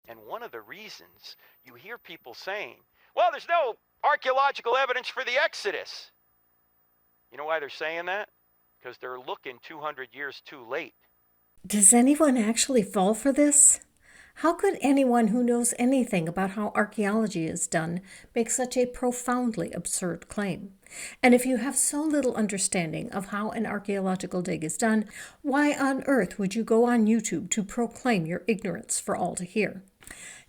And one of the reasons you hear people saying, well, there's no archaeological evidence for the Exodus. You know why they're saying that? Because they're looking 200 years too late. Does anyone actually fall for this? How could anyone who knows anything about how archaeology is done make such a profoundly absurd claim? And if you have so little understanding of how an archaeological dig is done, why on earth would you go on YouTube to proclaim your ignorance for all to hear?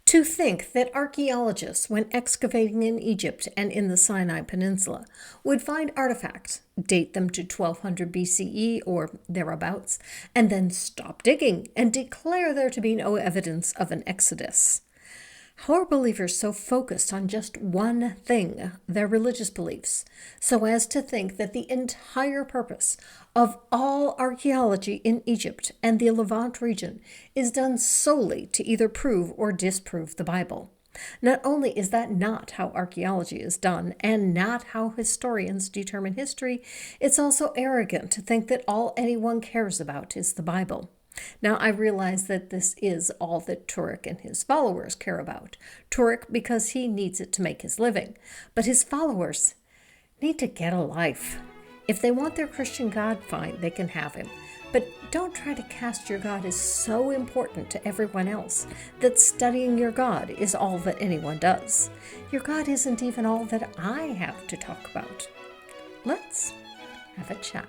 To think that archaeologists, when excavating in Egypt and in the Sinai Peninsula, would find artifacts, date them to 1200 BCE or thereabouts, and then stop digging and declare there to be no evidence of an exodus. How are believers so focused on just one thing, their religious beliefs, so as to think that the entire purpose of all archaeology in Egypt and the Levant region is done solely to either prove or disprove the Bible? Not only is that not how archaeology is done and not how historians determine history, it's also arrogant to think that all anyone cares about is the Bible. Now, I realize that this is all that Turek and his followers care about. Turek because he needs it to make his living, but his followers need to get a life. If they want their Christian God, fine, they can have him. But don't try to cast your God as so important to everyone else that studying your God is all that anyone does. Your God isn't even all that I have to talk about. Let's have a chat.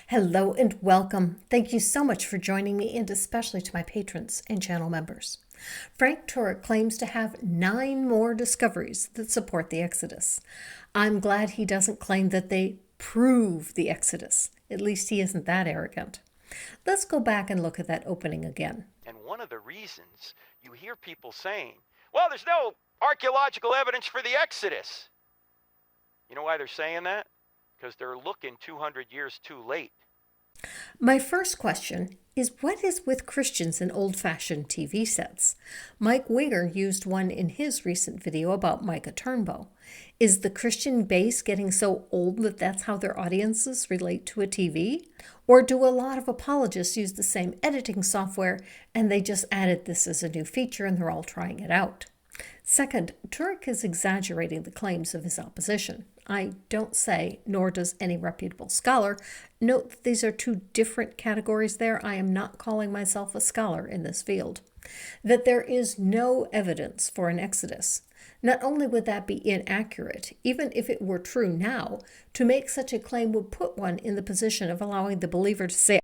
Hello and welcome. Thank you so much for joining me, and especially to my patrons and channel members. Frank Turk claims to have 9 more discoveries that support the Exodus. I'm glad he doesn't claim that they prove the Exodus. At least he isn't that arrogant. Let's go back and look at that opening again. And one of the reasons you hear people saying, well, there's no archaeological evidence for the Exodus. You know why they're saying that? Because they're looking 200 years too late. My first question is, what is with Christians and old-fashioned TV sets? Mike Winger used one in his recent video about Micah Turnbow. Is the Christian base getting so old that that's how their audiences relate to a TV? Or do a lot of apologists use the same editing software and they just added this as a new feature and they're all trying it out? Second, Turek is exaggerating the claims of his opposition. I don't say, nor does any reputable scholar. Note that these are 2 different categories there. I am not calling myself a scholar in this field. That there is no evidence for an exodus. Not only would that be inaccurate, even if it were true now, to make such a claim would put one in the position of allowing the believer to say,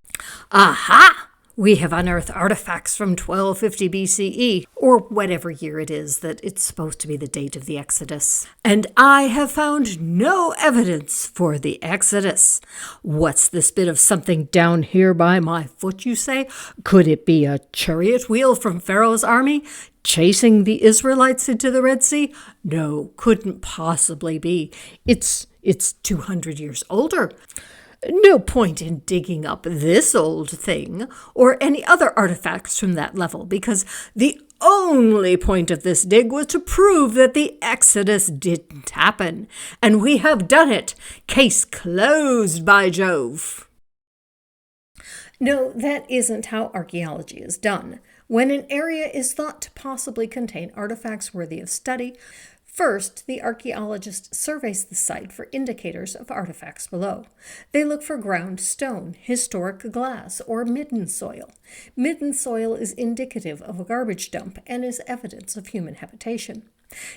"Aha! We have unearthed artifacts from 1250 BCE, or whatever year it is that it's supposed to be the date of the Exodus. And I have found no evidence for the Exodus. What's this bit of something down here by my foot, you say? Could it be a chariot wheel from Pharaoh's army chasing the Israelites into the Red Sea? No, couldn't possibly be. It's 200 years older. No point in digging up this old thing or any other artifacts from that level, because the only point of this dig was to prove that the Exodus didn't happen. And we have done it. Case closed, by Jove." No, that isn't how archaeology is done. When an area is thought to possibly contain artifacts worthy of study, first, the archaeologist surveys the site for indicators of artifacts below. They look for ground stone, historic glass, or midden soil. Midden soil is indicative of a garbage dump and is evidence of human habitation.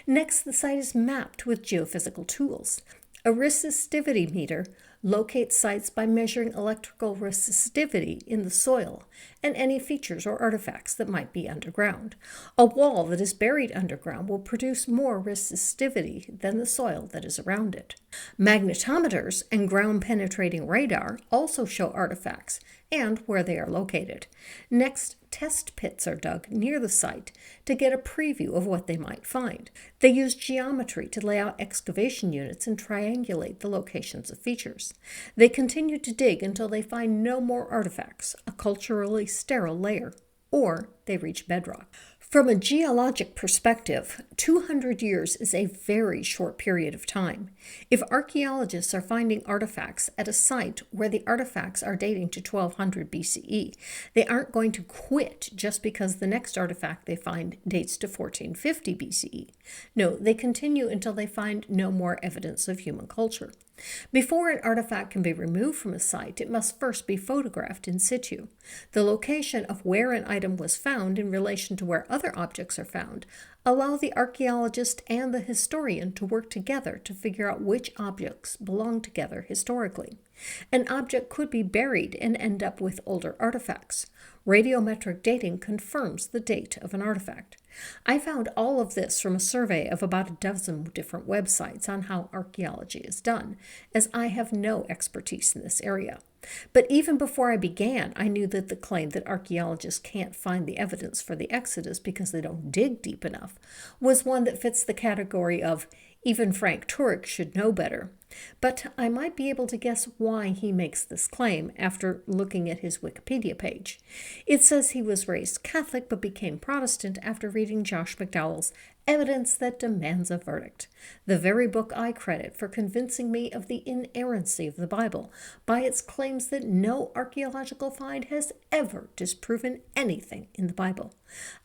Next, the site is mapped with geophysical tools. A resistivity meter locate sites by measuring electrical resistivity in the soil and any features or artifacts that might be underground. A wall that is buried underground will produce more resistivity than the soil that is around it. Magnetometers and ground-penetrating radar also show artifacts and where they are located. Next, test pits are dug near the site to get a preview of what they might find. They use geometry to lay out excavation units and triangulate the locations of features. They continue to dig until they find no more artifacts, a culturally sterile layer, or they reach bedrock. From a geologic perspective, 200 years is a very short period of time. If archaeologists are finding artifacts at a site where the artifacts are dating to 1200 BCE, they aren't going to quit just because the next artifact they find dates to 1450 BCE. No, they continue until they find no more evidence of human culture. Before an artifact can be removed from a site, it must first be photographed in situ. The location of where an item was found in relation to where other objects are found allow the archaeologist and the historian to work together to figure out which objects belong together historically. An object could be buried and end up with older artifacts. Radiometric dating confirms the date of an artifact. I found all of this from a survey of about a dozen different websites on how archaeology is done, as I have no expertise in this area. But even before I began, I knew that the claim that archaeologists can't find the evidence for the Exodus because they don't dig deep enough was one that fits the category of even Frank Turk should know better. But I might be able to guess why he makes this claim after looking at his Wikipedia page. It says he was raised Catholic but became Protestant after reading Josh McDowell's Evidence That Demands a Verdict, the very book I credit for convincing me of the inerrancy of the Bible by its claims that no archaeological find has ever disproven anything in the Bible.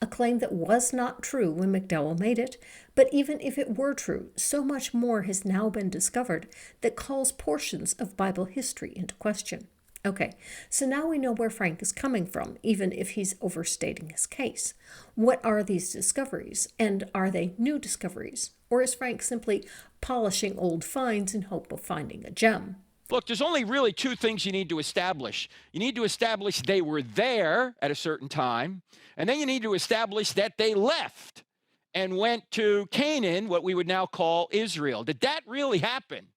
A claim that was not true when McDowell made it, but even if it were true, so much more has now been discovered that calls portions of Bible history into question. Okay, so now we know where Frank is coming from, even if he's overstating his case. What are these discoveries, and are they new discoveries? Or is Frank simply polishing old finds in hope of finding a gem? Look, there's only really two things you need to establish. You need to establish they were there at a certain time, and then you need to establish that they left and went to Canaan, what we would now call Israel. Did that really happen?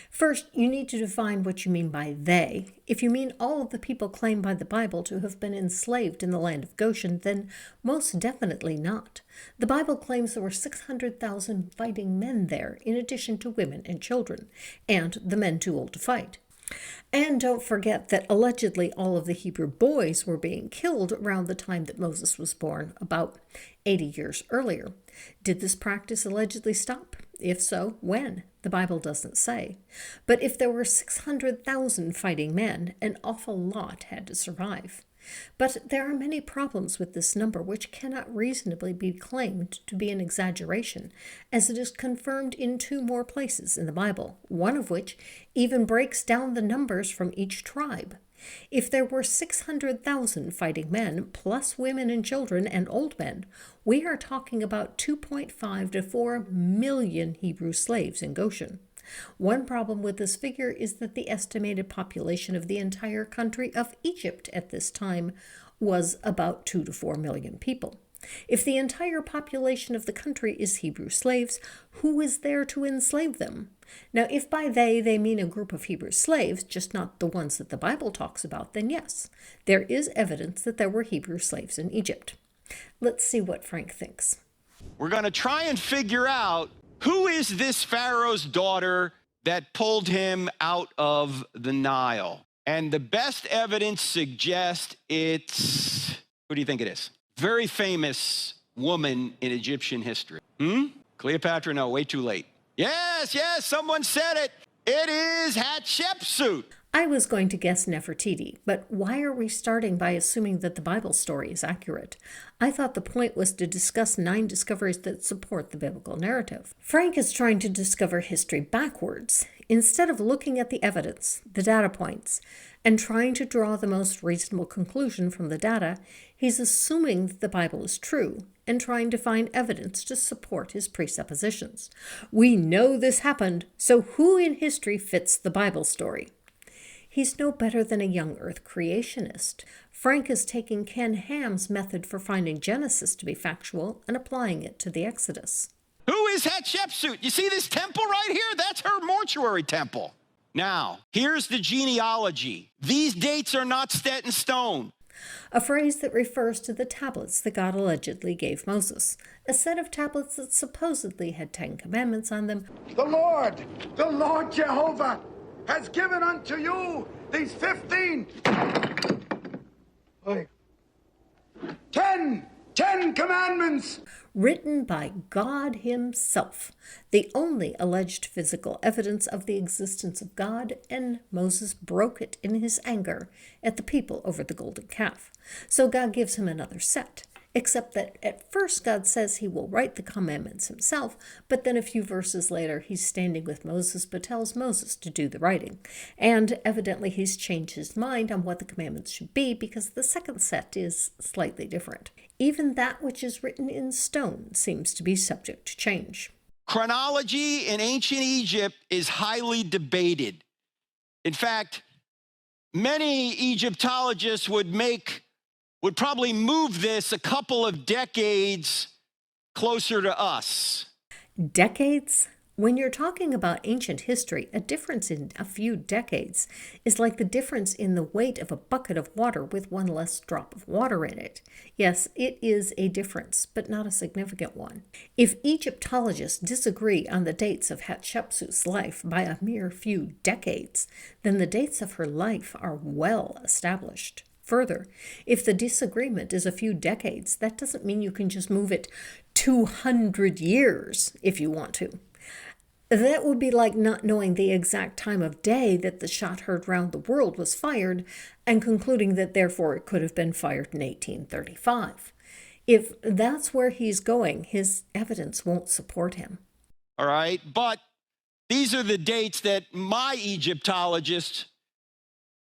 First, you need to define what you mean by they. If you mean all of the people claimed by the Bible to have been enslaved in the land of Goshen, then most definitely not. The Bible claims there were 600,000 fighting men there, in addition to women and children, and the men too old to fight. And don't forget that allegedly all of the Hebrew boys were being killed around the time that Moses was born, about 80 years earlier. Did this practice allegedly stop? If so, when? The Bible doesn't say. But if there were 600,000 fighting men, an awful lot had to survive. But there are many problems with this number which cannot reasonably be claimed to be an exaggeration, as it is confirmed in 2 more places in the Bible, one of which even breaks down the numbers from each tribe. If there were 600,000 fighting men, plus women and children and old men, we are talking about 2.5 to 4 million Hebrew slaves in Goshen. One problem with this figure is that the estimated population of the entire country of Egypt at this time was about 2 to 4 million people. If the entire population of the country is Hebrew slaves, who is there to enslave them? Now, if by they mean a group of Hebrew slaves, just not the ones that the Bible talks about, then yes, there is evidence that there were Hebrew slaves in Egypt. Let's see what Frank thinks. We're going to try and figure out who is this Pharaoh's daughter that pulled him out of the Nile. And the best evidence suggests it's, who do you think it is? Very famous woman in Egyptian history. Cleopatra? No, way too late. Yes, someone said it. It is Hatshepsut. I was going to guess Nefertiti, but why are we starting by assuming that the Bible story is accurate? I thought the point was to discuss 9 discoveries that support the biblical narrative. Frank is trying to discover history backwards, instead of looking at the evidence, the data points, and trying to draw the most reasonable conclusion from the data. He's assuming that the Bible is true and trying to find evidence to support his presuppositions. We know this happened, so who in history fits the Bible story? He's no better than a young Earth creationist. Frank is taking Ken Ham's method for finding Genesis to be factual and applying it to the Exodus. Who is Hatshepsut? You see this temple right here? That's her mortuary temple. Now, here's the genealogy. These dates are not set in stone. A phrase that refers to the tablets that God allegedly gave Moses, a set of tablets that supposedly had 10 commandments on them. The Lord Jehovah, has given unto you these 15, 10 commandments. Written by God himself, the only alleged physical evidence of the existence of God, and Moses broke it in his anger at the people over the golden calf. So God gives him another set, except that at first God says he will write the commandments himself, but then a few verses later he's standing with Moses but tells Moses to do the writing. And evidently he's changed his mind on what the commandments should be because the second set is slightly different. Even that which is written in stone seems to be subject to change. Chronology in ancient Egypt is highly debated. In fact, many Egyptologists would probably move this a couple of decades closer to us. Decades? When you're talking about ancient history, a difference in a few decades is like the difference in the weight of a bucket of water with one less drop of water in it. Yes, it is a difference, but not a significant one. If Egyptologists disagree on the dates of Hatshepsut's life by a mere few decades, then the dates of her life are well established. Further, if the disagreement is a few decades, that doesn't mean you can just move it 200 years if you want to. That would be like not knowing the exact time of day that the shot heard round the world was fired and concluding that therefore it could have been fired in 1835. If that's where he's going, his evidence won't support him. All right, but these are the dates that my Egyptologist,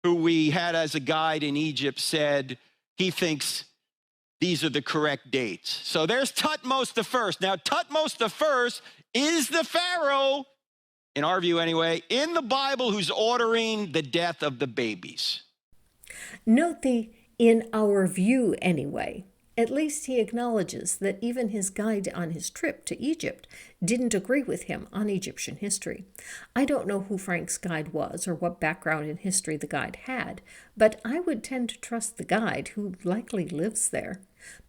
who we had as a guide in Egypt, said he thinks these are the correct dates. So there's Thutmose I. Now, Thutmose I is the Pharaoh, in our view anyway, in the Bible who's ordering the death of the babies. Note the "in our view anyway." At least he acknowledges that even his guide on his trip to Egypt didn't agree with him on Egyptian history. I don't know who Frank's guide was or what background in history the guide had, but I would tend to trust the guide, who likely lives there.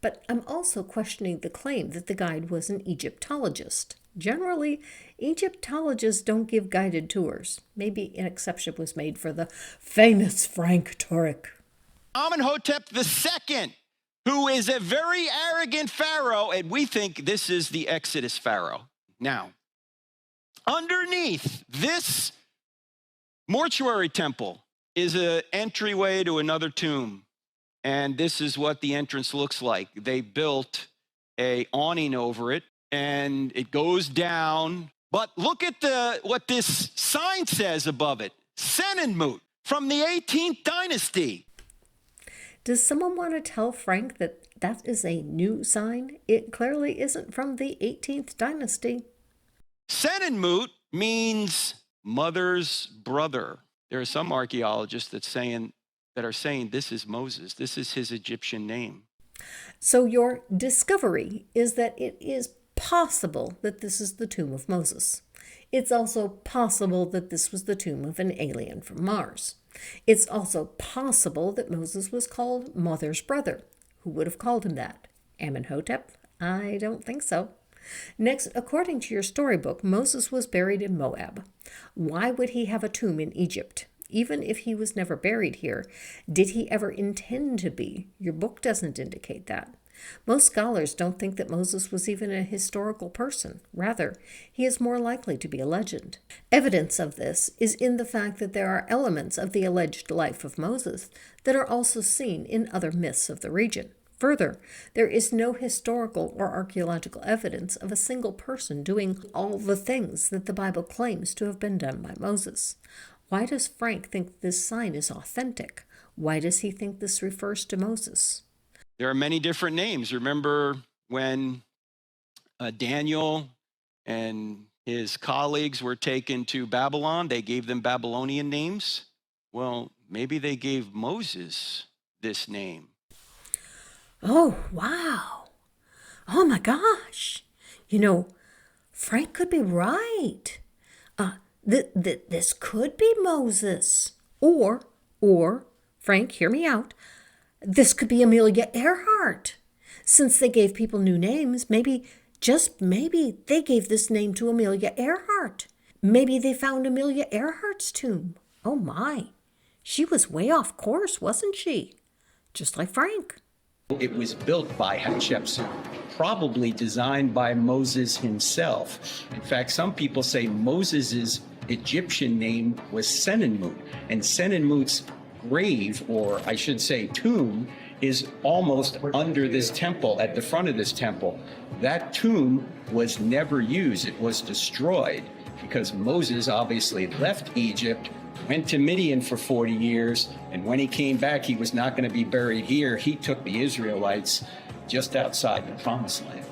But I'm also questioning the claim that the guide was an Egyptologist. Generally, Egyptologists don't give guided tours. Maybe an exception was made for the famous Frank Turk. Amenhotep II, who is a very arrogant pharaoh, and we think this is the Exodus pharaoh. Now, underneath this mortuary temple is an entryway to another tomb, and this is what the entrance looks like. They built an awning over it, and it goes down. But look at what this sign says above it. Senmut, from the 18th dynasty. Does someone want to tell Frank that that is a new sign? It clearly isn't from the 18th dynasty. Senmut means mother's brother. There are some archaeologists that are saying this is Moses. This is his Egyptian name. So your discovery is that it is possible that this is the tomb of Moses. It's also possible that this was the tomb of an alien from Mars. It's also possible that Moses was called Mother's brother. Who would have called him that? Amenhotep? I don't think so. Next, according to your storybook, Moses was buried in Moab. Why would he have a tomb in Egypt? Even if he was never buried here, did he ever intend to be? Your book doesn't indicate that. Most scholars don't think that Moses was even a historical person. Rather, he is more likely to be a legend. Evidence of this is in the fact that there are elements of the alleged life of Moses that are also seen in other myths of the region. Further, there is no historical or archaeological evidence of a single person doing all the things that the Bible claims to have been done by Moses. Why does Frank think this sign is authentic? Why does he think this refers to Moses? There are many different names. Remember when Daniel and his colleagues were taken to Babylon, they gave them Babylonian names? Well, maybe they gave Moses this name. Oh, wow. Oh my gosh. Frank could be right. This could be Moses. Or, Frank, hear me out. This could be Amelia Earhart. Since they gave people new names, maybe, just maybe, they gave this name to Amelia Earhart. Maybe they found Amelia Earhart's tomb. Oh my. She was way off course, wasn't she? Just like Frank. It was built by Hatshepsut, probably designed by Moses himself. In fact, some people say Moses's Egyptian name was Senmut, and Senmut's grave, or I should say tomb, is almost under this temple, at the front of this temple. That tomb was never used. It was destroyed because Moses obviously left Egypt, went to Midian for 40 years, and when he came back, he was not going to be buried here. He took the Israelites just outside the Promised Land.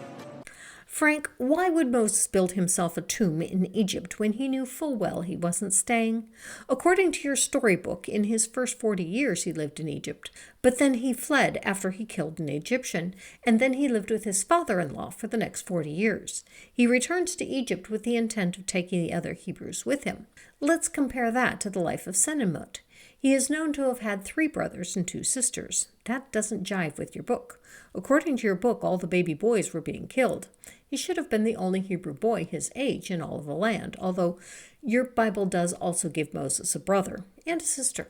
Frank, why would Moses build himself a tomb in Egypt when he knew full well he wasn't staying? According to your storybook, in his first 40 years he lived in Egypt, but then he fled after he killed an Egyptian, and then he lived with his father-in-law for the next 40 years. He returns to Egypt with the intent of taking the other Hebrews with him. Let's compare that to the life of Senmut. He is known to have had 3 brothers and 2 sisters. That doesn't jive with your book. According to your book, all the baby boys were being killed. He should have been the only Hebrew boy his age in all of the land, although your Bible does also give Moses a brother and a sister.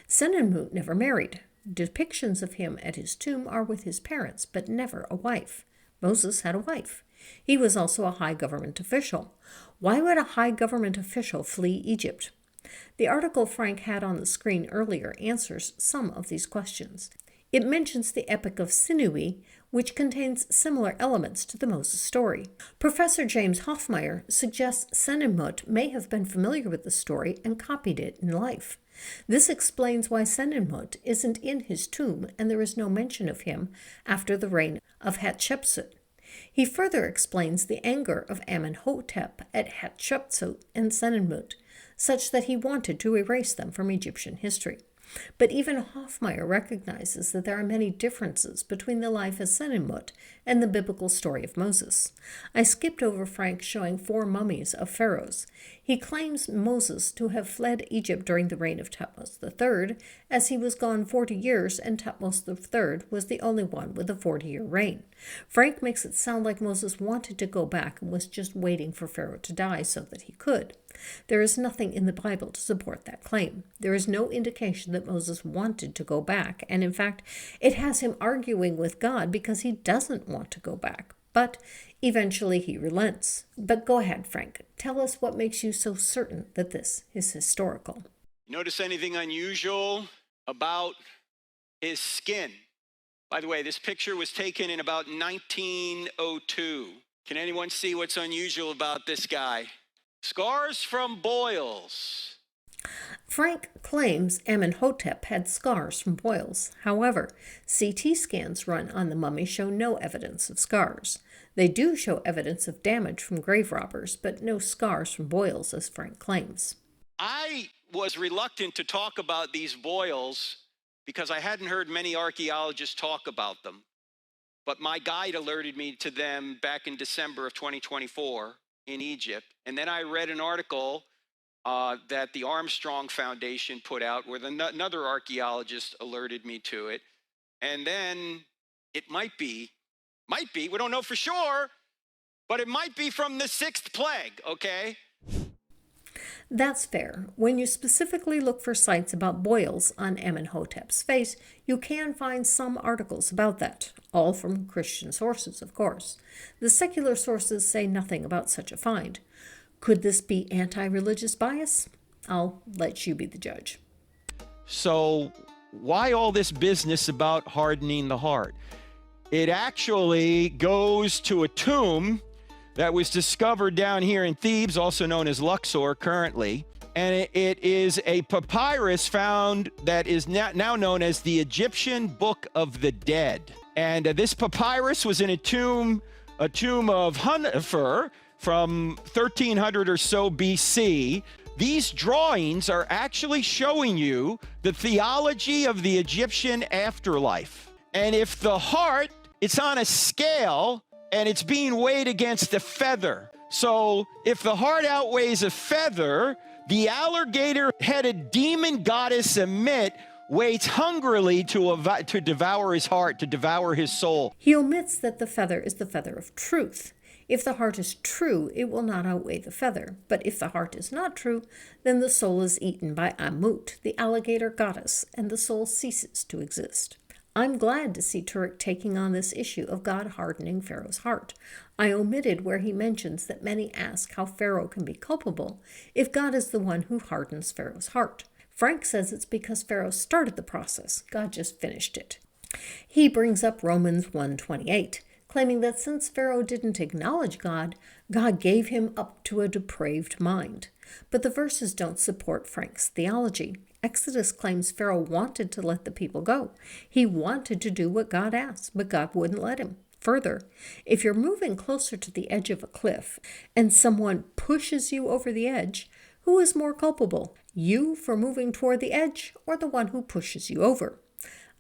Senmut never married. Depictions of him at his tomb are with his parents, but never a wife. Moses had a wife. He was also a high government official. Why would a high government official flee Egypt? The article Frank had on the screen earlier answers some of these questions. It mentions the Epic of Sinui, which contains similar elements to the Moses story. Professor James Hoffmeyer suggests Senmut may have been familiar with the story and copied it in life. This explains why Senmut isn't in his tomb and there is no mention of him after the reign of Hatshepsut. He further explains the anger of Amenhotep at Hatshepsut and Senmut, such that he wanted to erase them from Egyptian history. But even Hoffmeyer recognizes that there are many differences between the life of Senmut and the biblical story of Moses. I skipped over Frank showing 4 mummies of pharaohs. He claims Moses to have fled Egypt during the reign of Thutmose III, as he was gone 40 years and Thutmose III was the only one with a 40-year reign. Frank makes it sound like Moses wanted to go back and was just waiting for Pharaoh to die so that he could. There is nothing in the Bible to support that claim. There is no indication that Moses wanted to go back, and in fact, it has him arguing with God because he doesn't want to go back. But eventually he relents. But go ahead, Frank. Tell us what makes you so certain that this is historical. Notice anything unusual about his skin? By the way, this picture was taken in about 1902. Can anyone see what's unusual about this guy? Scars from boils. Frank claims Amenhotep had scars from boils. However, CT scans run on the mummy show no evidence of scars. They do show evidence of damage from grave robbers, but no scars from boils, as Frank claims. I was reluctant to talk about these boils because I hadn't heard many archaeologists talk about them. But my guide alerted me to them back in December of 2024 in Egypt. And then I read an article that the Armstrong Foundation put out where another archaeologist alerted me to it. And then it might be, we don't know for sure, but it might be from the 6th plague, okay? That's fair. When you specifically look for sites about boils on Amenhotep's face, you can find some articles about that, all from Christian sources, of course. The secular sources say nothing about such a find. Could this be anti-religious bias? I'll let you be the judge. So why all this business about hardening the heart? It actually goes to a tomb that was discovered down here in Thebes, also known as Luxor currently. And it is a papyrus found that is now known as the Egyptian Book of the Dead. And this papyrus was in a tomb of Hunnefer from 1300 or so BC. These drawings are actually showing you the theology of the Egyptian afterlife. And if the heart, it's on a scale, and it's being weighed against a feather. So if the heart outweighs a feather, the alligator-headed demon goddess Ammit waits hungrily to devour his heart, to devour his soul. He omits that the feather is the feather of truth. If the heart is true, it will not outweigh the feather. But if the heart is not true, then the soul is eaten by Ammut, the alligator goddess, and the soul ceases to exist. I'm glad to see Turek taking on this issue of God hardening Pharaoh's heart. I omitted where he mentions that many ask how Pharaoh can be culpable if God is the one who hardens Pharaoh's heart. Frank says it's because Pharaoh started the process. God just finished it. He brings up Romans 1:28, claiming that since Pharaoh didn't acknowledge God, God gave him up to a depraved mind. But the verses don't support Frank's theology. Exodus claims Pharaoh wanted to let the people go. He wanted to do what God asked, but God wouldn't let him. Further, if you're moving closer to the edge of a cliff and someone pushes you over the edge, who is more culpable? You for moving toward the edge, or the one who pushes you over?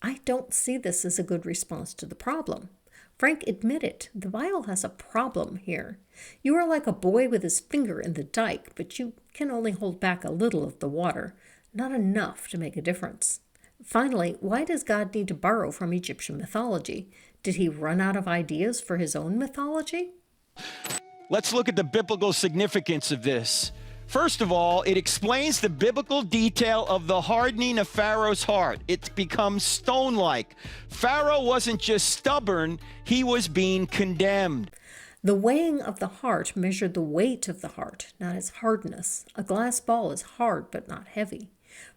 I don't see this as a good response to the problem. Frank admitted the Bible has a problem here. You are like a boy with his finger in the dike, but you can only hold back a little of the water, not enough to make a difference. Finally, why does God need to borrow from Egyptian mythology? Did he run out of ideas for his own mythology? Let's look at the biblical significance of this. First of all, it explains the biblical detail of the hardening of Pharaoh's heart. It becomes stone-like. Pharaoh wasn't just stubborn, he was being condemned. The weighing of the heart measured the weight of the heart, not its hardness. A glass ball is hard but not heavy.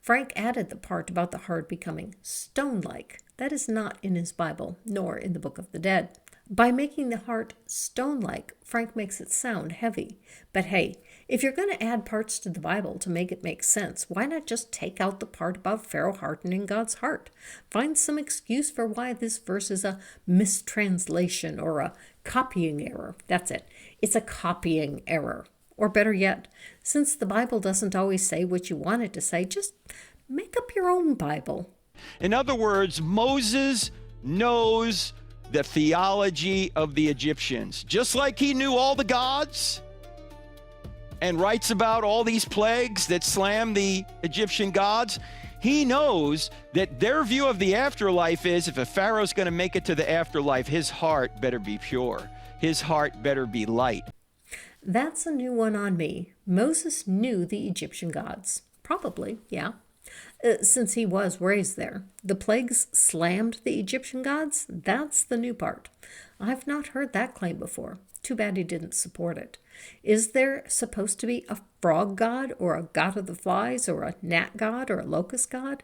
Frank added the part about the heart becoming stone-like. That is not in his Bible, nor in the Book of the Dead. By making the heart stone-like, Frank makes it sound heavy. But hey, if you're going to add parts to the Bible to make it make sense, why not just take out the part about Pharaoh hardening God's heart? Find some excuse for why this verse is a mistranslation or a copying error. That's it. It's a copying error. Or better yet, since the Bible doesn't always say what you want it to say, just make up your own Bible. In other words, Moses knows the theology of the Egyptians. Just like he knew all the gods and writes about all these plagues that slam the Egyptian gods, he knows that their view of the afterlife is if a Pharaoh's going to make it to the afterlife, his heart better be pure. His heart better be light. That's a new one on me. Moses knew the Egyptian gods. Probably, yeah. Since he was raised there. The plagues slammed the Egyptian gods? That's the new part. I've not heard that claim before. Too bad he didn't support it. Is there supposed to be a frog god or a god of the flies or a gnat god or a locust god?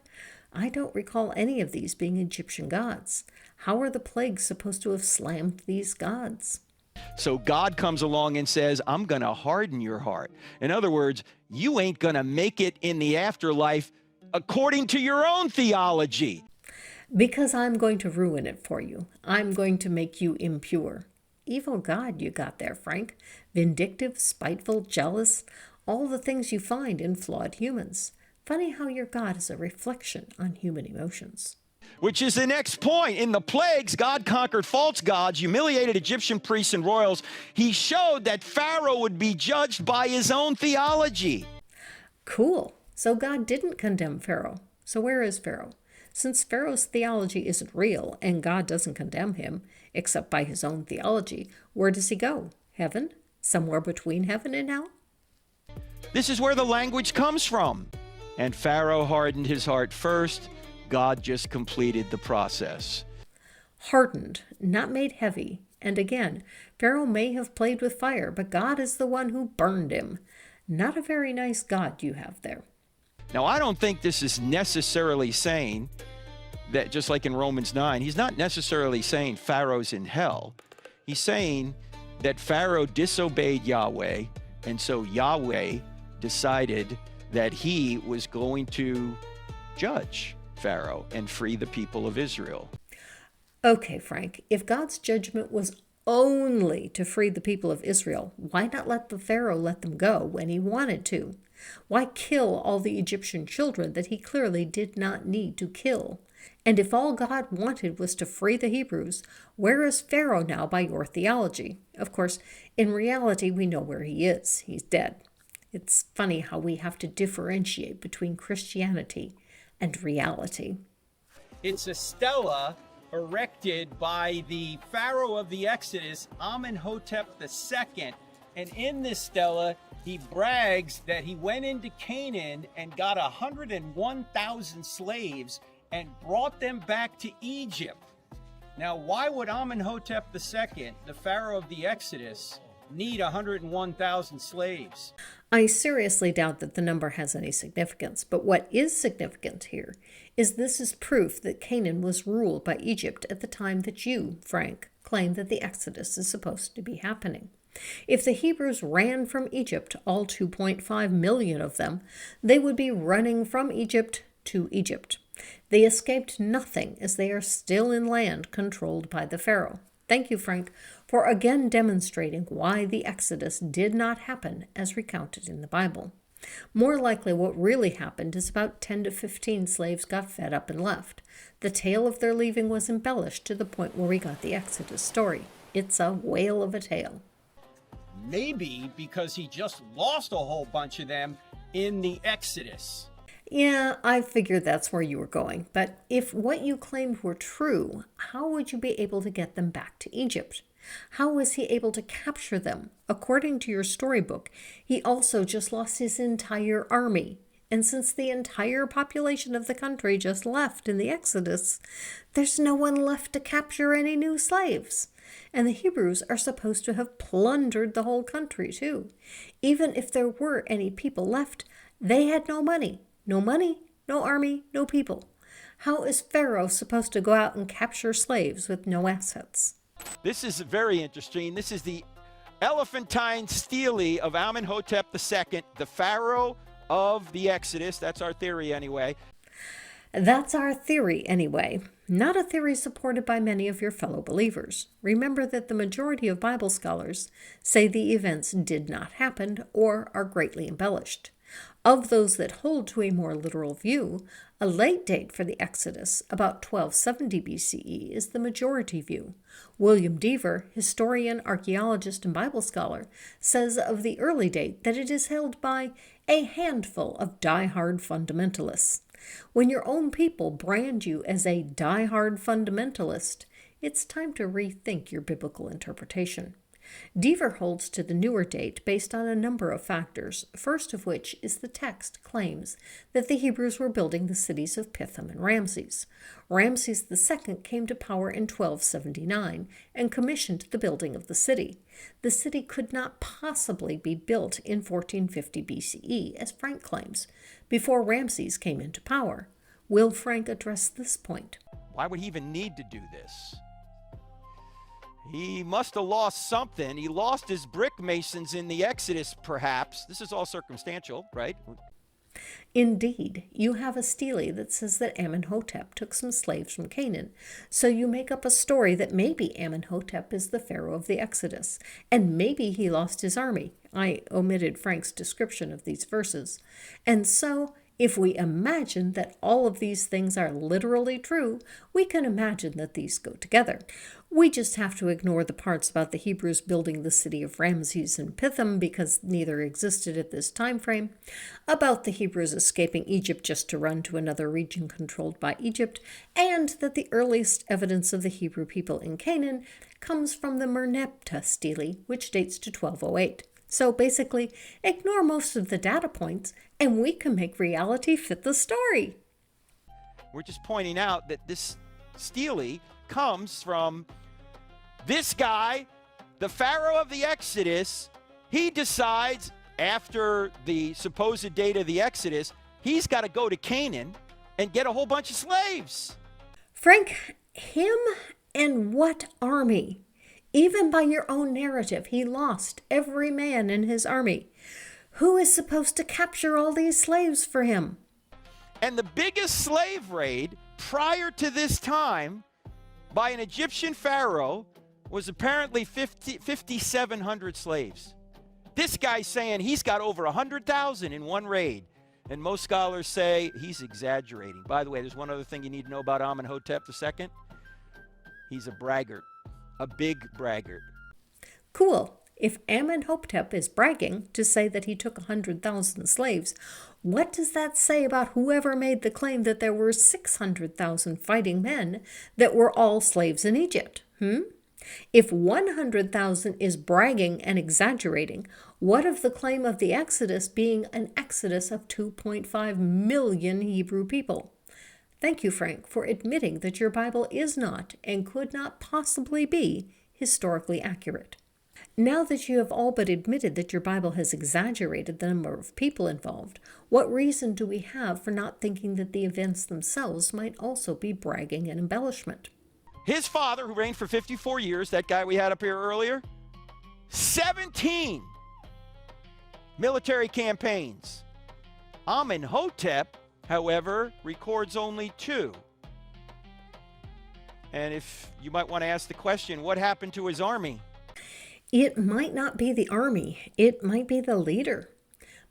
I don't recall any of these being Egyptian gods. How are the plagues supposed to have slammed these gods? So God comes along and says, I'm going to harden your heart. In other words, you ain't going to make it in the afterlife according to your own theology. Because I'm going to ruin it for you. I'm going to make you impure. Evil God you got there, Frank. Vindictive, spiteful, jealous, all the things you find in flawed humans. Funny how your God is a reflection on human emotions. Which is the next point. In the plagues, God conquered false gods, humiliated Egyptian priests and royals. He showed that Pharaoh would be judged by his own theology. Cool. So God didn't condemn Pharaoh. So where is Pharaoh? Since Pharaoh's theology isn't real and God doesn't condemn him, except by his own theology, where does he go? Heaven? Somewhere between heaven and hell? This is where the language comes from. And Pharaoh hardened his heart first. God just completed the process. Hardened, not made heavy. And again, Pharaoh may have played with fire, but God is the one who burned him. Not a very nice God you have there. Now, I don't think this is necessarily saying that, just like in Romans 9, he's not necessarily saying Pharaoh's in hell. He's saying that Pharaoh disobeyed Yahweh, and so Yahweh decided that he was going to judge Pharaoh and free the people of Israel. Okay, Frank, if God's judgment was only to free the people of Israel, why not let the Pharaoh let them go when he wanted to? Why kill all the Egyptian children that he clearly did not need to kill? And if all God wanted was to free the Hebrews, where is Pharaoh now by your theology? Of course, in reality, we know where he is. He's dead. It's funny how we have to differentiate between Christianity and reality. It's a stela erected by the Pharaoh of the Exodus, Amenhotep II. And in this stela, he brags that he went into Canaan and got 101,000 slaves and brought them back to Egypt. Now, why would Amenhotep II, the Pharaoh of the Exodus, need 101,000 slaves? I seriously doubt that the number has any significance, but what is significant here is this is proof that Canaan was ruled by Egypt at the time that you, Frank, claim that the Exodus is supposed to be happening. If the Hebrews ran from Egypt, all 2.5 million of them, they would be running from Egypt to Egypt. They escaped nothing as they are still in land controlled by the Pharaoh. Thank you, Frank, for again demonstrating why the Exodus did not happen as recounted in the Bible. More likely what really happened is about 10 to 15 slaves got fed up and left. The tale of their leaving was embellished to the point where we got the Exodus story. It's a whale of a tale. Maybe because he just lost a whole bunch of them in the Exodus. Yeah, I figured that's where you were going. But if what you claimed were true, how would you be able to get them back to Egypt? How was he able to capture them? According to your storybook, he also just lost his entire army. And since the entire population of the country just left in the Exodus, there's no one left to capture any new slaves. And the Hebrews are supposed to have plundered the whole country, too. Even if there were any people left, they had no money. No money, no army, no people. How is Pharaoh supposed to go out and capture slaves with no assets? This is very interesting. This is the Elephantine Stele of Amenhotep II, the Pharaoh of the Exodus. That's our theory anyway. That's our theory anyway. Not a theory supported by many of your fellow believers. Remember that the majority of Bible scholars say the events did not happen or are greatly embellished. Of those that hold to a more literal view, a late date for the Exodus, about 1270 BCE, is the majority view. William Dever, historian, archaeologist, and Bible scholar, says of the early date that it is held by a handful of die-hard fundamentalists. When your own people brand you as a die-hard fundamentalist, it's time to rethink your biblical interpretation. Dever holds to the newer date based on a number of factors, first of which is the text claims that the Hebrews were building the cities of Pithom and Ramses. Ramses II came to power in 1279 and commissioned the building of the city. The city could not possibly be built in 1450 BCE, as Frank claims, before Ramses came into power. Will Frank address this point? Why would he even need to do this? He must have lost something. He lost his brick masons in the Exodus, perhaps. This is all circumstantial, right? Indeed, you have a stele that says that Amenhotep took some slaves from Canaan, so you make up a story that maybe Amenhotep is the Pharaoh of the Exodus, and maybe he lost his army. I omitted Frank's description of these verses. And so, if we imagine that all of these things are literally true, we can imagine that these go together. We just have to ignore the parts about the Hebrews building the city of Ramses and Pithom because neither existed at this time frame, about the Hebrews escaping Egypt just to run to another region controlled by Egypt, and that the earliest evidence of the Hebrew people in Canaan comes from the Merneptah stele, which dates to 1208. So basically, ignore most of the data points, and we can make reality fit the story. We're just pointing out that this stele comes from this guy, the Pharaoh of the Exodus. He decides after the supposed date of the Exodus, he's got to go to Canaan and get a whole bunch of slaves. Frank, him and what army? Even by your own narrative, he lost every man in his army. Who is supposed to capture all these slaves for him? And the biggest slave raid prior to this time by an Egyptian pharaoh was apparently 5,700 slaves. This guy's saying he's got over 100,000 in one raid. And most scholars say he's exaggerating. By the way, there's one other thing you need to know about Amenhotep II. He's a braggart, a big braggart. Cool. If Amenhotep is bragging to say that he took 100,000 slaves, what does that say about whoever made the claim that there were 600,000 fighting men that were all slaves in Egypt? If 100,000 is bragging and exaggerating, what of the claim of the Exodus being an exodus of 2.5 million Hebrew people? Thank you, Frank, for admitting that your Bible is not and could not possibly be historically accurate. Now that you have all but admitted that your Bible has exaggerated the number of people involved, what reason do we have for not thinking that the events themselves might also be bragging and embellishment? His father, who reigned for 54 years, that guy we had up here earlier, 17 military campaigns. Amenhotep, however, records only 2. And if you might want to ask the question, what happened to his army? It might not be the army. It might be the leader.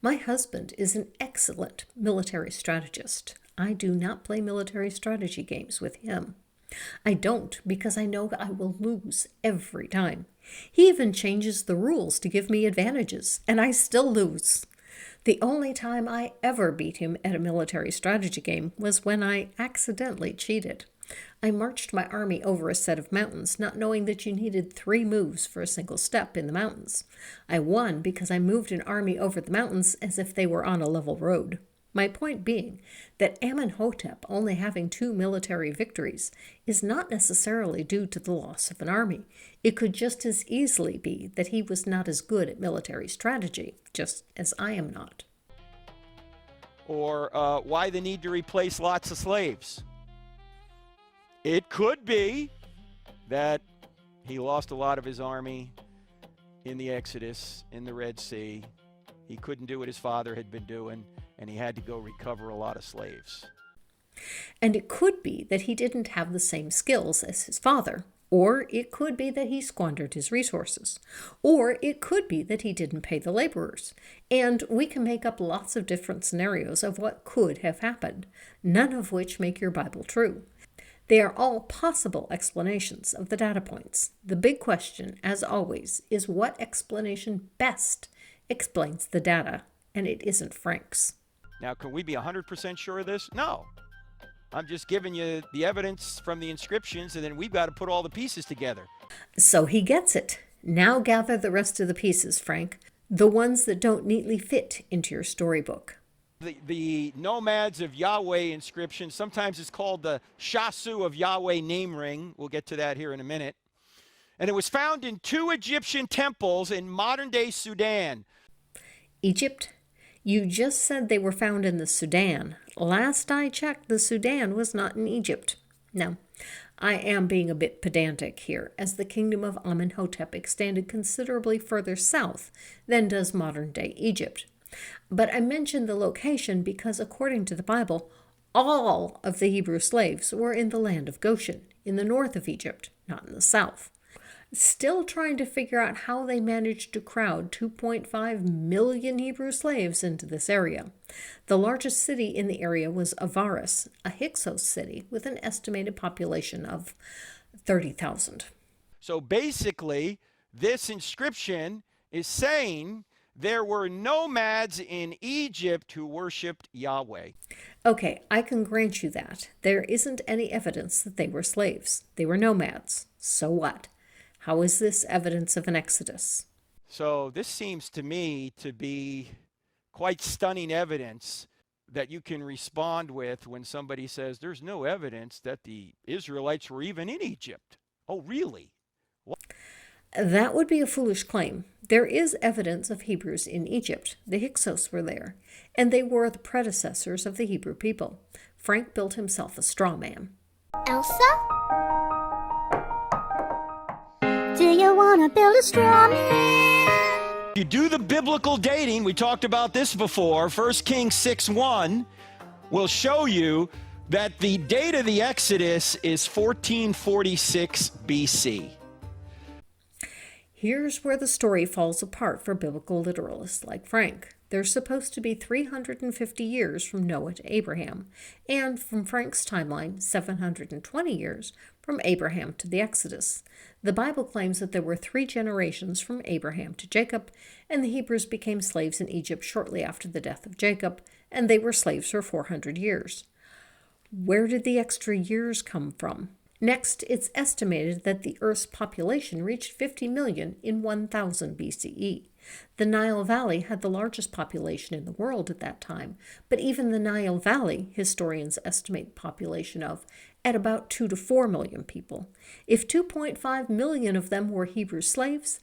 My husband is an excellent military strategist. I do not play military strategy games with him. I don't because I know I will lose every time. He even changes the rules to give me advantages, and I still lose. The only time I ever beat him at a military strategy game was when I accidentally cheated. I marched my army over a set of mountains, not knowing that you needed 3 moves for a single step in the mountains. I won because I moved an army over the mountains as if they were on a level road. My point being that Amenhotep only having 2 military victories is not necessarily due to the loss of an army. It could just as easily be that he was not as good at military strategy, just as I am not. Or why the need to replace lots of slaves? It could be that he lost a lot of his army in the Exodus, in the Red Sea. He couldn't do what his father had been doing, and he had to go recover a lot of slaves. And it could be that he didn't have the same skills as his father, or it could be that he squandered his resources, or it could be that he didn't pay the laborers. And we can make up lots of different scenarios of what could have happened, none of which make your Bible true. They are all possible explanations of the data points. The big question, as always, is what explanation best explains the data, and it isn't Frank's. Now, can we be 100% sure of this? No. I'm just giving you the evidence from the inscriptions, and then we've got to put all the pieces together. So he gets it. Now gather the rest of the pieces, Frank. The ones that don't neatly fit into your storybook. The Nomads of Yahweh inscription, sometimes it's called the Shasu of YHWH name ring. We'll get to that here in a minute. And it was found in 2 Egyptian temples in modern-day Sudan. Egypt? You just said they were found in the Sudan. Last I checked, the Sudan was not in Egypt. Now, I am being a bit pedantic here, as the kingdom of Amenhotep extended considerably further south than does modern-day Egypt. But I mentioned the location because, according to the Bible, all of the Hebrew slaves were in the land of Goshen, in the north of Egypt, not in the south. Still trying to figure out how they managed to crowd 2.5 million Hebrew slaves into this area. The largest city in the area was Avaris, a Hyksos city with an estimated population of 30,000. So basically, this inscription is saying there were nomads in Egypt who worshipped Yahweh. Okay, I can grant you that. There isn't any evidence that they were slaves. They were nomads. So what? How is this evidence of an exodus? So this seems to me to be quite stunning evidence that you can respond with when somebody says there's no evidence that the Israelites were even in Egypt. Oh, really? What? That would be a foolish claim. There is evidence of Hebrews in Egypt. The Hyksos were there, and they were the predecessors of the Hebrew people. Frank built himself a straw man. Elsa? Do you want to build a straw man? You do the biblical dating, we talked about this before, 1 Kings 6:1 will show you that the date of the Exodus is 1446 BC. Here's where the story falls apart for biblical literalists like Frank. They're supposed to be 350 years from Noah to Abraham, and from Frank's timeline, 720 years from Abraham to the Exodus. The Bible claims that there were 3 generations from Abraham to Jacob, and the Hebrews became slaves in Egypt shortly after the death of Jacob, and they were slaves for 400 years. Where did the extra years come from? Next, it's estimated that the Earth's population reached 50 million in 1000 BCE. The Nile Valley had the largest population in the world at that time, but even the Nile Valley, historians estimate the population of at about 2 to 4 million people. If 2.5 million of them were Hebrew slaves,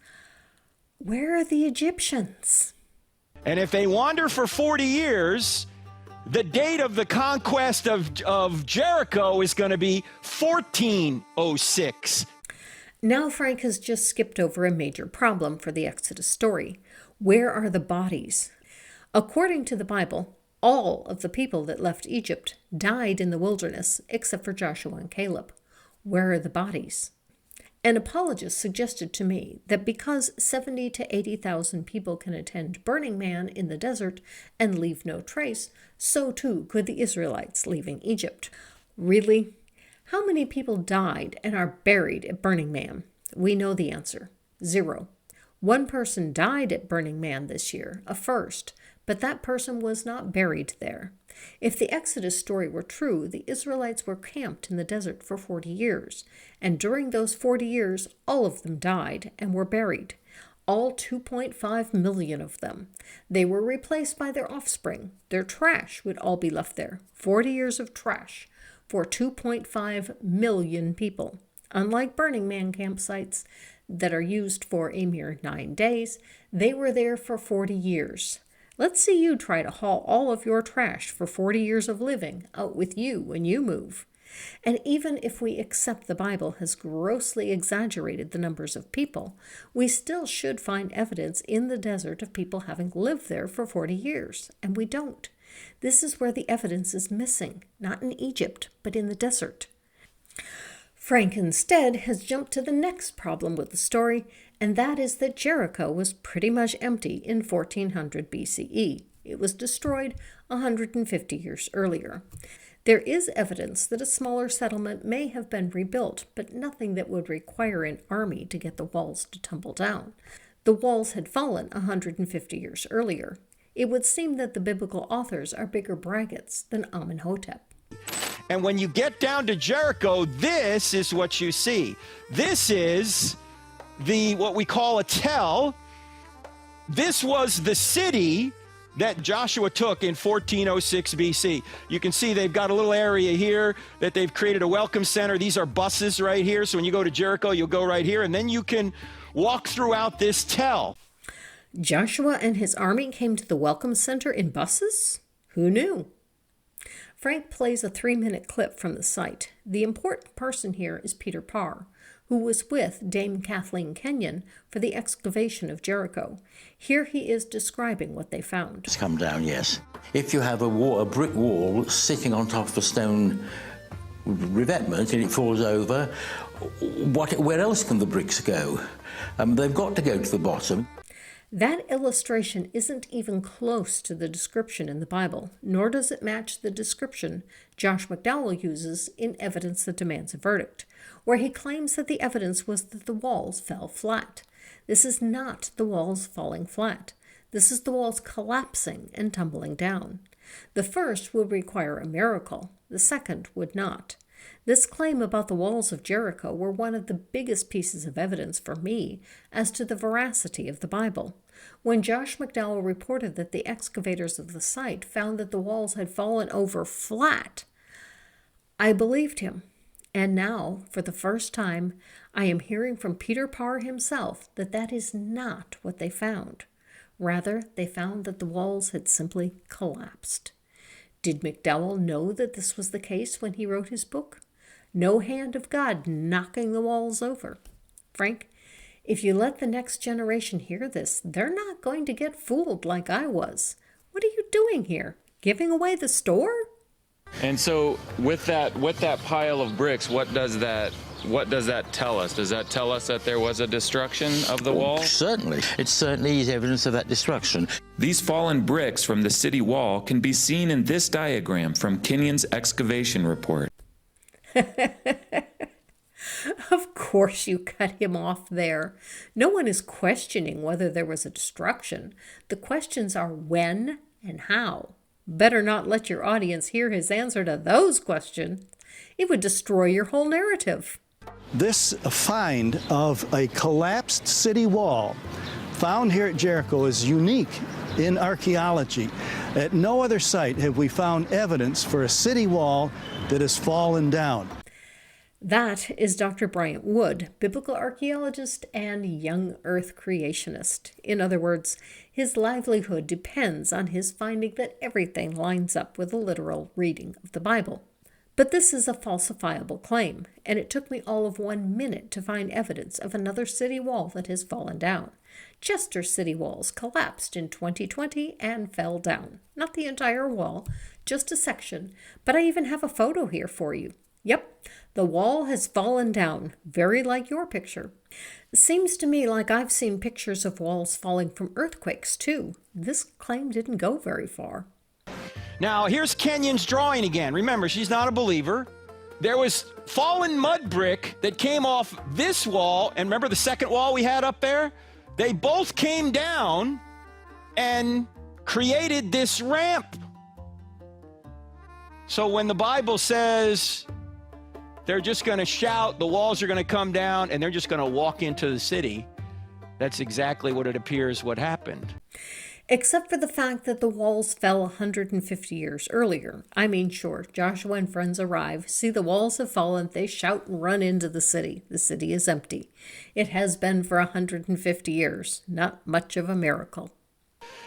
where are the Egyptians? And if they wander for 40 years, the date of the conquest of Jericho is going to be 1406. Now Frank has just skipped over a major problem for the Exodus story. Where are the bodies? According to the Bible, all of the people that left Egypt died in the wilderness except for Joshua and Caleb. Where are the bodies? An apologist suggested to me that because 70 to 80,000 people can attend Burning Man in the desert and leave no trace, so too could the Israelites leaving Egypt. Really? How many people died and are buried at Burning Man? We know the answer. 0. One person died at Burning Man this year, a first, but that person was not buried there. If the Exodus story were true, the Israelites were camped in the desert for 40 years, and during those 40 years, all of them died and were buried. All 2.5 million of them. They were replaced by their offspring. Their trash would all be left there. 40 years of trash for 2.5 million people. Unlike Burning Man campsites that are used for a mere 9 days, they were there for 40 years. Let's see you try to haul all of your trash for 40 years of living out with you when you move. And even if we accept the Bible has grossly exaggerated the numbers of people, we still should find evidence in the desert of people having lived there for 40 years, and we don't. This is where the evidence is missing, not in Egypt, but in the desert. Frank instead has jumped to the next problem with the story, and that is that Jericho was pretty much empty in 1400 BCE. It was destroyed 150 years earlier. There is evidence that a smaller settlement may have been rebuilt, but nothing that would require an army to get the walls to tumble down. The walls had fallen 150 years earlier. It would seem that the biblical authors are bigger braggarts than Amenhotep. And when you get down to Jericho, this is what you see. This is what we call a tell. This was the city that Joshua took in 1406 BC. You can see they've got a little area here that they've created a welcome center. These are buses right here. So when you go to Jericho, you'll go right here, and then you can walk throughout this tell. Joshua and his army came to the welcome center in buses? Who knew? Frank plays a 3-minute clip from the site. The important person here is Peter Parr, who was with Dame Kathleen Kenyon for the excavation of Jericho. Here he is describing what they found. It's come down, yes. If you have a brick wall sitting on top of a stone revetment and it falls over, where else can the bricks go? They've got to go to the bottom. That illustration isn't even close to the description in the Bible, nor does it match the description Josh McDowell uses in Evidence That Demands a Verdict, where he claims that the evidence was that the walls fell flat. This is not the walls falling flat. This is the walls collapsing and tumbling down. The first would require a miracle. The second would not. This claim about the walls of Jericho were one of the biggest pieces of evidence for me as to the veracity of the Bible. When Josh McDowell reported that the excavators of the site found that the walls had fallen over flat, I believed him. And now, for the first time, I am hearing from Peter Parr himself that that is not what they found. Rather, they found that the walls had simply collapsed. Did McDowell know that this was the case when he wrote his book? No hand of God knocking the walls over. Frank, if you let the next generation hear this, they're not going to get fooled like I was. What are you doing here? Giving away the store? And so with that pile of bricks, what does that tell us? Does that tell us that there was a destruction of the wall? Certainly. It certainly is evidence of that destruction. These fallen bricks from the city wall can be seen in this diagram from Kenyon's excavation report. Of course you cut him off there. No one is questioning whether there was a destruction. The questions are when and how. Better not let your audience hear his answer to those questions. It would destroy your whole narrative. This find of a collapsed city wall found here at Jericho is unique in archaeology. At no other site have we found evidence for a city wall that has fallen down. That is Dr. Bryant Wood, biblical archaeologist and young earth creationist. In other words, his livelihood depends on his finding that everything lines up with a literal reading of the Bible. But this is a falsifiable claim, and it took me all of 1 minute to find evidence of another city wall that has fallen down. Chester's city walls collapsed in 2020 and fell down. Not the entire wall, just a section, but I even have a photo here for you. Yep, the wall has fallen down, very like your picture. Seems to me like I've seen pictures of walls falling from earthquakes, too. This claim didn't go very far. Now, here's Kenyon's drawing again. Remember, she's not a believer. There was fallen mud brick that came off this wall, and remember the second wall we had up there? They both came down and created this ramp. So when the Bible says they're just going to shout, the walls are going to come down, and they're just going to walk into the city, that's exactly what it appears what happened. Except for the fact that the walls fell 150 years earlier. I mean, sure, Joshua and friends arrive, see the walls have fallen, they shout and run into the city. The city is empty. It has been for 150 years. Not much of a miracle.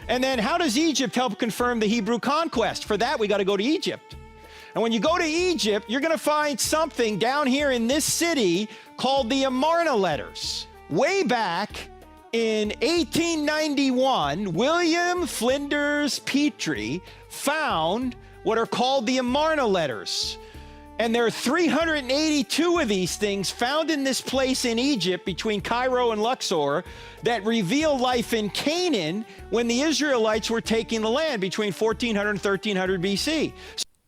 And then how does Egypt help confirm the Hebrew conquest? For that, we got to go to Egypt. And when you go to Egypt, you're going to find something down here in this city called the Amarna letters. Way back in 1891, William Flinders Petrie found what are called the Amarna letters. And there are 382 of these things found in this place in Egypt between Cairo and Luxor that reveal life in Canaan when the Israelites were taking the land between 1400 and 1300 BC.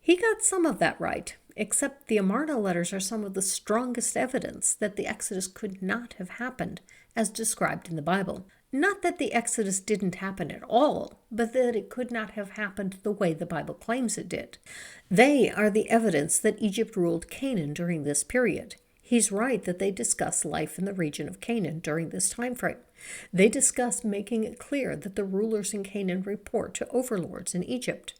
He got some of that right, except the Amarna letters are some of the strongest evidence that the Exodus could not have happened as described in the Bible. Not that the Exodus didn't happen at all, but that it could not have happened the way the Bible claims it did. They are the evidence that Egypt ruled Canaan during this period. He's right that they discuss life in the region of Canaan during this time frame. They discuss making it clear that the rulers in Canaan report to overlords in Egypt.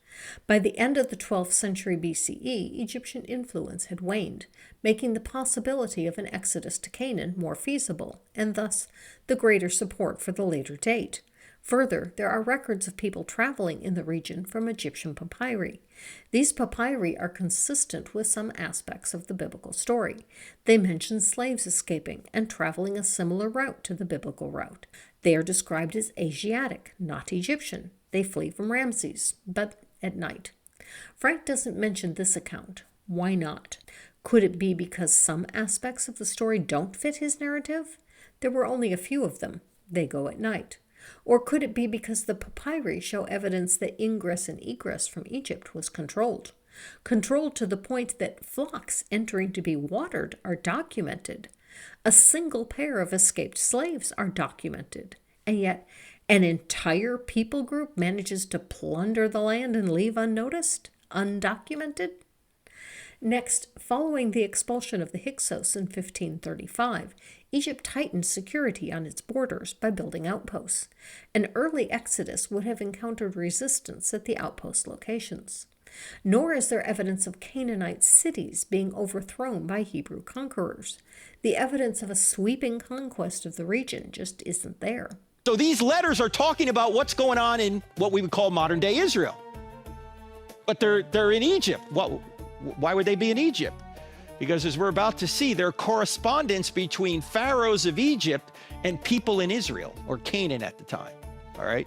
By the end of the 12th century BCE, Egyptian influence had waned, making the possibility of an exodus to Canaan more feasible, and thus the greater support for the later date. Further, there are records of people traveling in the region from Egyptian papyri. These papyri are consistent with some aspects of the biblical story. They mention slaves escaping and traveling a similar route to the biblical route. They are described as Asiatic, not Egyptian. They flee from Ramses, but at night. Frank doesn't mention this account. Why not? Could it be because some aspects of the story don't fit his narrative? There were only a few of them. They go at night. Or could it be because the papyri show evidence that ingress and egress from Egypt was controlled? Controlled to the point that flocks entering to be watered are documented. A single pair of escaped slaves are documented. And yet, an entire people group manages to plunder the land and leave unnoticed, undocumented? Next, following the expulsion of the Hyksos in 1535, Egypt tightened security on its borders by building outposts. An early exodus would have encountered resistance at the outpost locations. Nor is there evidence of Canaanite cities being overthrown by Hebrew conquerors. The evidence of a sweeping conquest of the region just isn't there. So these letters are talking about what's going on in what we would call modern-day Israel. But they're in Egypt. Why would they be in Egypt? Because as we're about to see, there are correspondence between pharaohs of Egypt and people in Israel, or Canaan at the time. All right?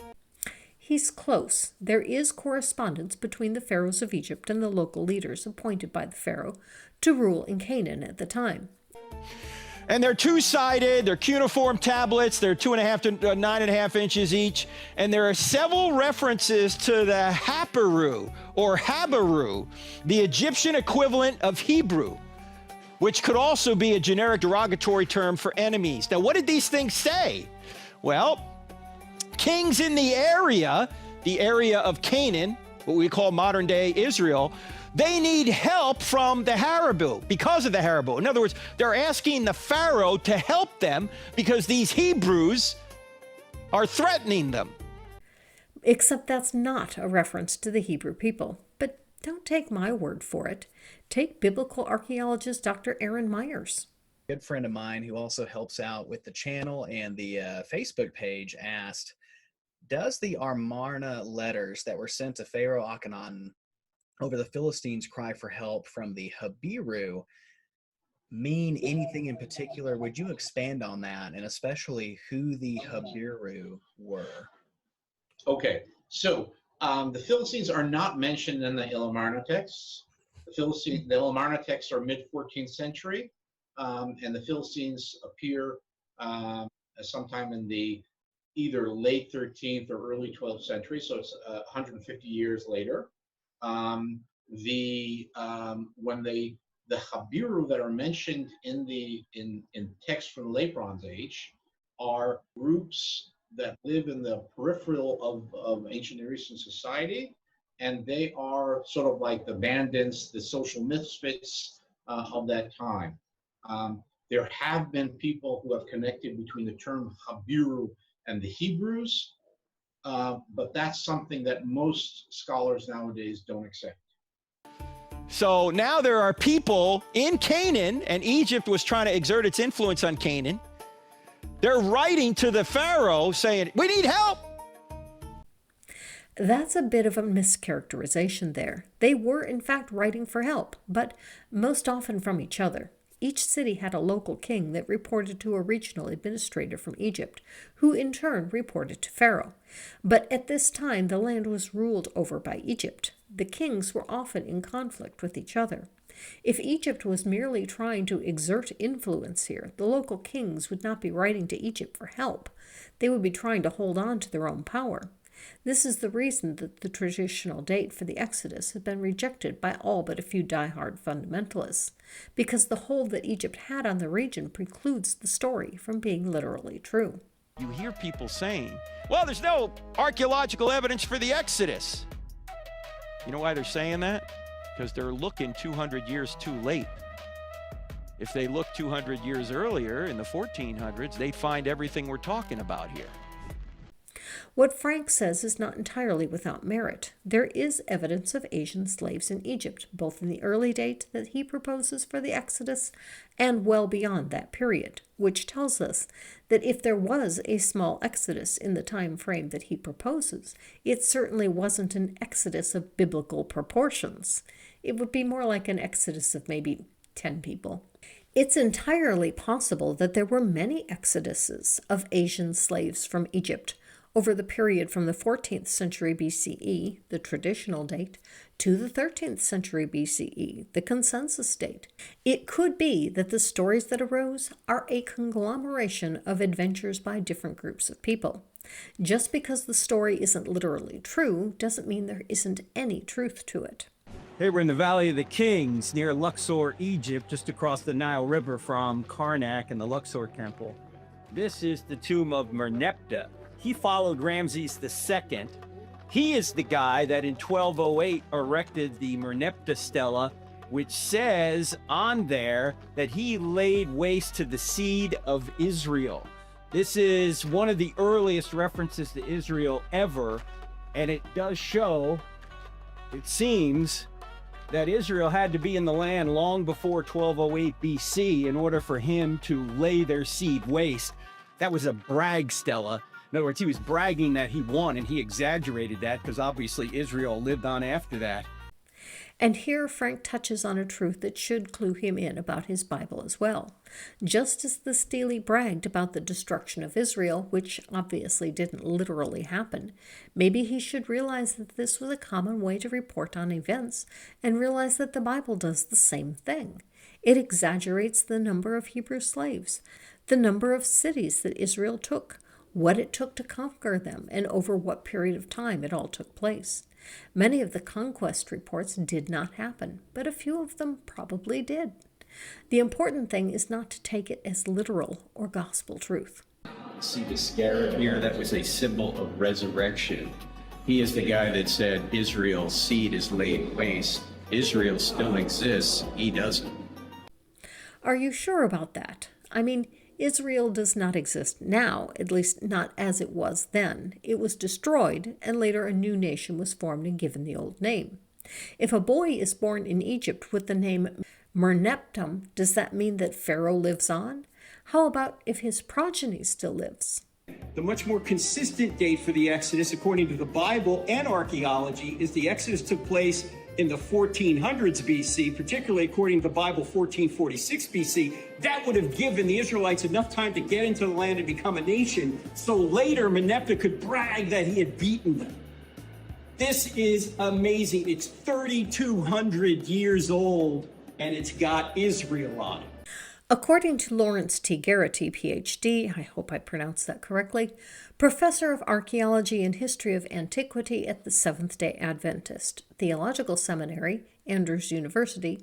He's close. There is correspondence between the pharaohs of Egypt and the local leaders appointed by the pharaoh to rule in Canaan at the time. And they're two-sided, they're cuneiform tablets, they're 2.5 to 9.5 inches each, and there are several references to the Haparu, or Habaru, the Egyptian equivalent of Hebrew, which could also be a generic derogatory term for enemies. Now, what did these things say? Well, kings in the area of Canaan, what we call modern-day Israel, they need help from the Harabu, because of the Harabu. In other words, they're asking the Pharaoh to help them because these Hebrews are threatening them. Except that's not a reference to the Hebrew people. But don't take my word for it. Take biblical archaeologist Dr. Aaron Myers. A good friend of mine who also helps out with the channel and the Facebook page asked, does the Amarna letters that were sent to Pharaoh Akhenaten over the Philistines' cry for help from the Habiru mean anything in particular? Would you expand on that, and especially who the Habiru were? Okay, so the Philistines are not mentioned in the Amarna texts. The Amarna texts are mid-14th century, and the Philistines appear sometime in the either late 13th or early 12th century, so it's 150 years later. When the Habiru that are mentioned in texts from the Late Bronze Age are groups that live in the peripheral of ancient Near Eastern society, and they are sort of like the bandits, the social misfits of that time. There have been people who have connected between the term Habiru and the Hebrews, but that's something that most scholars nowadays don't accept. So now there are people in Canaan, and Egypt was trying to exert its influence on Canaan. They're writing to the Pharaoh saying, we need help. That's a bit of a mischaracterization there. They were, in fact, writing for help, but most often from each other. Each city had a local king that reported to a regional administrator from Egypt, who in turn reported to Pharaoh. But at this time, the land was ruled over by Egypt. The kings were often in conflict with each other. If Egypt was merely trying to exert influence here, the local kings would not be writing to Egypt for help. They would be trying to hold on to their own power. This is the reason that the traditional date for the Exodus has been rejected by all but a few die-hard fundamentalists, because the hold that Egypt had on the region precludes the story from being literally true. You hear people saying, well, there's no archaeological evidence for the Exodus. You know why they're saying that? Because they're looking 200 years too late. If they looked 200 years earlier, in the 1400s, they'd find everything we're talking about here. What Frank says is not entirely without merit. There is evidence of Asian slaves in Egypt, both in the early date that he proposes for the Exodus and well beyond that period, which tells us that if there was a small exodus in the time frame that he proposes, it certainly wasn't an exodus of biblical proportions. It would be more like an exodus of maybe 10 people. It's entirely possible that there were many exoduses of Asian slaves from Egypt over the period from the 14th century BCE, the traditional date, to the 13th century BCE, the consensus date. It could be that the stories that arose are a conglomeration of adventures by different groups of people. Just because the story isn't literally true doesn't mean there isn't any truth to it. Hey, we're in the Valley of the Kings near Luxor, Egypt, just across the Nile River from Karnak and the Luxor Temple. This is the tomb of Merneptah. He followed Ramses II. He is the guy that in 1208 erected the Merneptah Stele which says on there that he laid waste to the seed of Israel. This is one of the earliest references to Israel ever, and it does show, it seems, that Israel had to be in the land long before 1208 BC in order for him to lay their seed waste. That was a brag stela. In other words, he was bragging that he won, and he exaggerated that because obviously Israel lived on after that. And here Frank touches on a truth that should clue him in about his Bible as well. Just as the Stele bragged about the destruction of Israel, which obviously didn't literally happen, maybe he should realize that this was a common way to report on events, and realize that the Bible does the same thing. It exaggerates the number of Hebrew slaves, the number of cities that Israel took, what it took to conquer them, and over what period of time it all took place. Many of the conquest reports did not happen, but a few of them probably did. The important thing is not to take it as literal or gospel truth. See the scarab here? That was a symbol of resurrection. He is the guy that said Israel's seed is laid waste. Israel still exists. He doesn't. Are you sure about that? I mean, Israel does not exist now, at least not as it was then. It was destroyed, and later a new nation was formed and given the old name. If a boy is born in Egypt with the name Merneptah, does that mean that Pharaoh lives on? How about if his progeny still lives? The much more consistent date for the Exodus, according to the Bible and archaeology, is the Exodus took place in the 1400s BC, particularly according to the Bible, 1446 BC. That would have given the Israelites enough time to get into the land and become a nation, so later Merneptah could brag that he had beaten them. This is amazing. It's 3,200 years old, and it's got Israel on it. According to Lawrence T. Garrity, Ph.D., I hope I pronounced that correctly, professor of archaeology and history of antiquity at the Seventh-day Adventist Theological Seminary, Andrews University,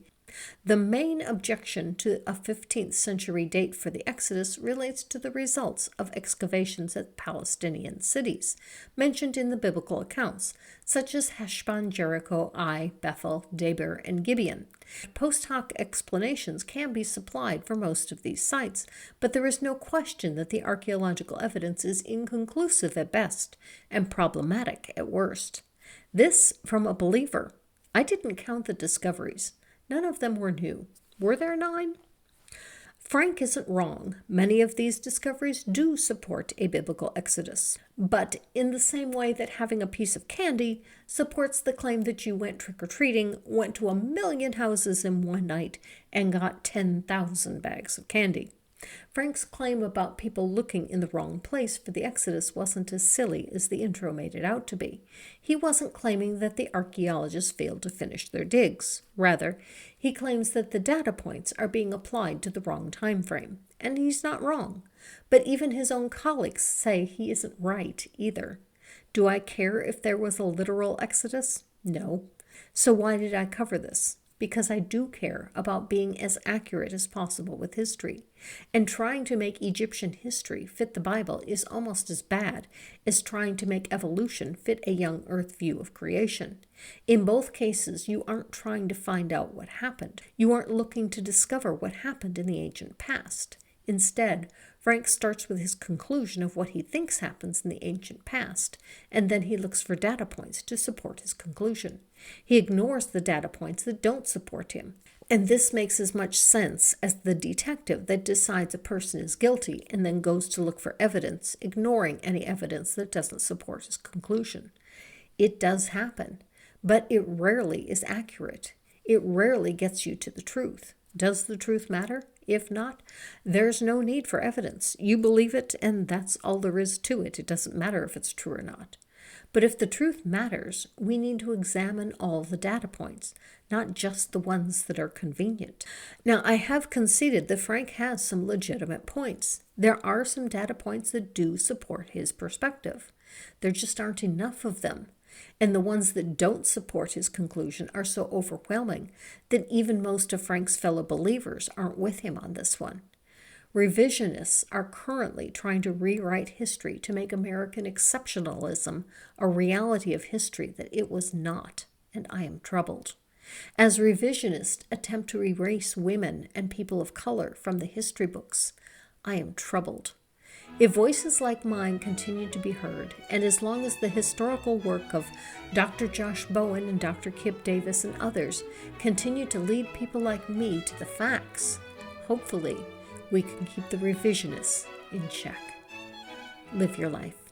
the main objection to a 15th century date for the Exodus relates to the results of excavations at Palestinian cities mentioned in the biblical accounts, such as Heshbon, Jericho, Ai, Bethel, Debir, and Gibeon. Post hoc explanations can be supplied for most of these sites, but there is no question that the archaeological evidence is inconclusive at best and problematic at worst. This from a believer. I didn't count the discoveries. None of them were new. Were there 9? Frank isn't wrong. Many of these discoveries do support a biblical exodus. But in the same way that having a piece of candy supports the claim that you went trick-or-treating, went to 1,000,000 houses in one night, and got 10,000 bags of candy. Frank's claim about people looking in the wrong place for the Exodus wasn't as silly as the intro made it out to be. He wasn't claiming that the archaeologists failed to finish their digs. Rather, he claims that the data points are being applied to the wrong time frame, and he's not wrong. But even his own colleagues say he isn't right either. Do I care if there was a literal Exodus? No. So why did I cover this? Because I do care about being as accurate as possible with history, and trying to make Egyptian history fit the Bible is almost as bad as trying to make evolution fit a young earth view of creation. In both cases, you aren't trying to find out what happened. You aren't looking to discover what happened in the ancient past. Instead, Frank starts with his conclusion of what he thinks happens in the ancient past, and then he looks for data points to support his conclusion. He ignores the data points that don't support him, and this makes as much sense as the detective that decides a person is guilty and then goes to look for evidence, ignoring any evidence that doesn't support his conclusion. It does happen, but it rarely is accurate. It rarely gets you to the truth. Does the truth matter? If not, there's no need for evidence. You believe it, and that's all there is to it. It doesn't matter if it's true or not. But if the truth matters, we need to examine all the data points, not just the ones that are convenient. Now, I have conceded that Frank has some legitimate points. There are some data points that do support his perspective. There just aren't enough of them. And the ones that don't support his conclusion are so overwhelming that even most of Frank's fellow believers aren't with him on this one. Revisionists are currently trying to rewrite history to make American exceptionalism a reality of history that it was not, and I am troubled. As revisionists attempt to erase women and people of color from the history books, I am troubled. If voices like mine continue to be heard, and as long as the historical work of Dr. Josh Bowen and Dr. Kip Davis and others continue to lead people like me to the facts, hopefully we can keep the revisionists in check. Live your life.